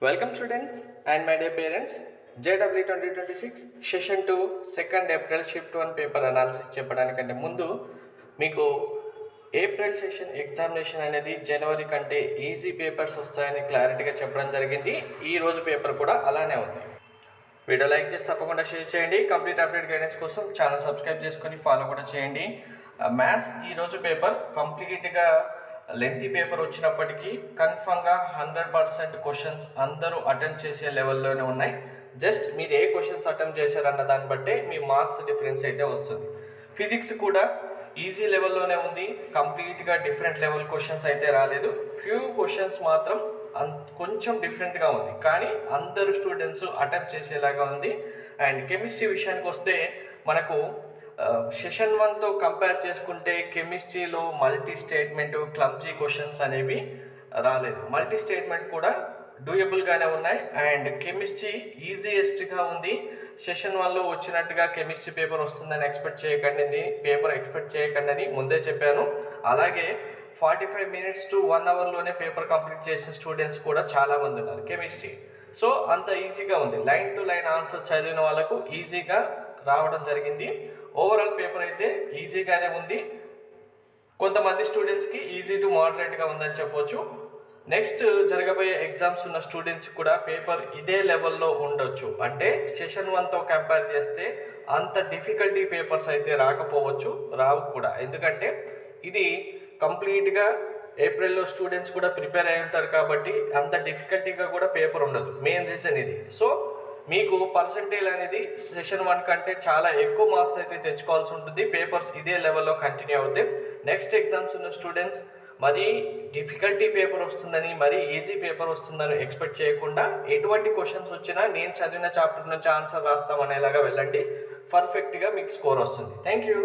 Welcome students and my dear parents. JW 2026 session 2 second April shift 1 paper analysis చెప్పడానికంటే ముందు మీకు April session examination అనేది జనవరి కంటే easy papers వస్తాయని క్లారిటీగా చెప్పడం జరిగింది. ఈ రోజు పేపర్ కూడా అలానే ఉంది. వీడియో లైక్ చేసి తప్పకుండా షేర్ చేయండి. కంప్లీట్ అప్డేట్ గైడెన్స్ కోసం ఛానల్ సబ్స్క్రైబ్ చేసుకొని ఫాలో కూడా చేయండి. మ్యాథ్స్ ఈరోజు పేపర్ కంప్లీట్గా లెంతీ పేపర్ వచ్చినప్పటికీ కన్ఫర్మ్గా 100% క్వశ్చన్స్ అందరూ అటెంప్ట్ చేసే లెవెల్లోనే ఉన్నాయి. జస్ట్ మీరు ఏ క్వశ్చన్స్ అటెంప్ట్ చేశారన్న దాన్ని బట్టే మీ మార్క్స్ డిఫరెన్స్ అయితే వస్తుంది. ఫిజిక్స్ కూడా ఈజీ లెవెల్లోనే ఉంది, కంప్లీట్గా డిఫరెంట్ లెవెల్ క్వశ్చన్స్ అయితే రాలేదు. ఫ్యూ క్వశ్చన్స్ మాత్రం కొంచెం డిఫరెంట్గా ఉంది, కానీ అందరు స్టూడెంట్స్ అటెంప్ట్ చేసేలాగా ఉంది. అండ్ కెమిస్ట్రీ విషయానికి వస్తే మనకు సెషన్ 1తో కంపేర్ చేసుకుంటే కెమిస్ట్రీలో మల్టీ స్టేట్మెంట్ క్లమ్జీ క్వశ్చన్స్ అనేవి రాలేదు. మల్టీ స్టేట్మెంట్ కూడా డూయబుల్గానే ఉన్నాయి. అండ్ కెమిస్ట్రీ ఈజీయెస్ట్గా ఉంది. సెషన్ 1లో వచ్చినట్టుగా కెమిస్ట్రీ పేపర్ వస్తుందని ఎక్స్పెక్ట్ చేయకండి ముందే చెప్పాను. అలాగే 45 minutes to 1 hourలోనే పేపర్ కంప్లీట్ చేసిన స్టూడెంట్స్ కూడా చాలామంది ఉన్నారు కెమిస్ట్రీ. సో అంత ఈజీగా ఉంది. లైన్ టు లైన్ ఆన్సర్ చదివిన వాళ్ళకు ఈజీగా రావడం జరిగింది. ఓవరాల్ పేపర్ అయితే ఈజీగానే ఉంది. కొంతమంది స్టూడెంట్స్కి ఈజీ టు మోడరేట్గా ఉందని చెప్పొచ్చు. నెక్స్ట్ జరగబోయే ఎగ్జామ్స్ ఉన్న స్టూడెంట్స్ కూడా పేపర్ ఇదే లెవెల్లో ఉండొచ్చు. అంటే సెషన్ 1తో కంపేర్ చేస్తే అంత డిఫికల్టీ పేపర్స్ అయితే రాకపోవచ్చు, రావు కూడా. ఎందుకంటే ఇది కంప్లీట్గా ఏప్రిల్లో స్టూడెంట్స్ కూడా ప్రిపేర్ అయి ఉంటారు కాబట్టి అంత డిఫికల్టీగా కూడా పేపర్ ఉండదు. మెయిన్ రీజన్ ఇది. సో మీకు పర్సంటేజ్ అనేది సెషన్ 1 కంటే చాలా ఎక్కువ మార్క్స్ అయితే తెచ్చుకోవాల్సి ఉంటుంది. పేపర్స్ ఇదే లెవెల్లో కంటిన్యూ అవుతాయి. నెక్స్ట్ ఎగ్జామ్స్ ఉన్న స్టూడెంట్స్ మరీ డిఫికల్టీ పేపర్ వస్తుందని, మరీ ఈజీ పేపర్ వస్తుందని ఎక్స్పెక్ట్ చేయకుండా ఎటువంటి క్వశ్చన్స్ వచ్చినా నేను చదివిన చాప్టర్ నుంచి ఆన్సర్ రాస్తామనేలాగా వెళ్ళండి. పర్ఫెక్ట్గా మీకు స్కోర్ వస్తుంది. Thank you.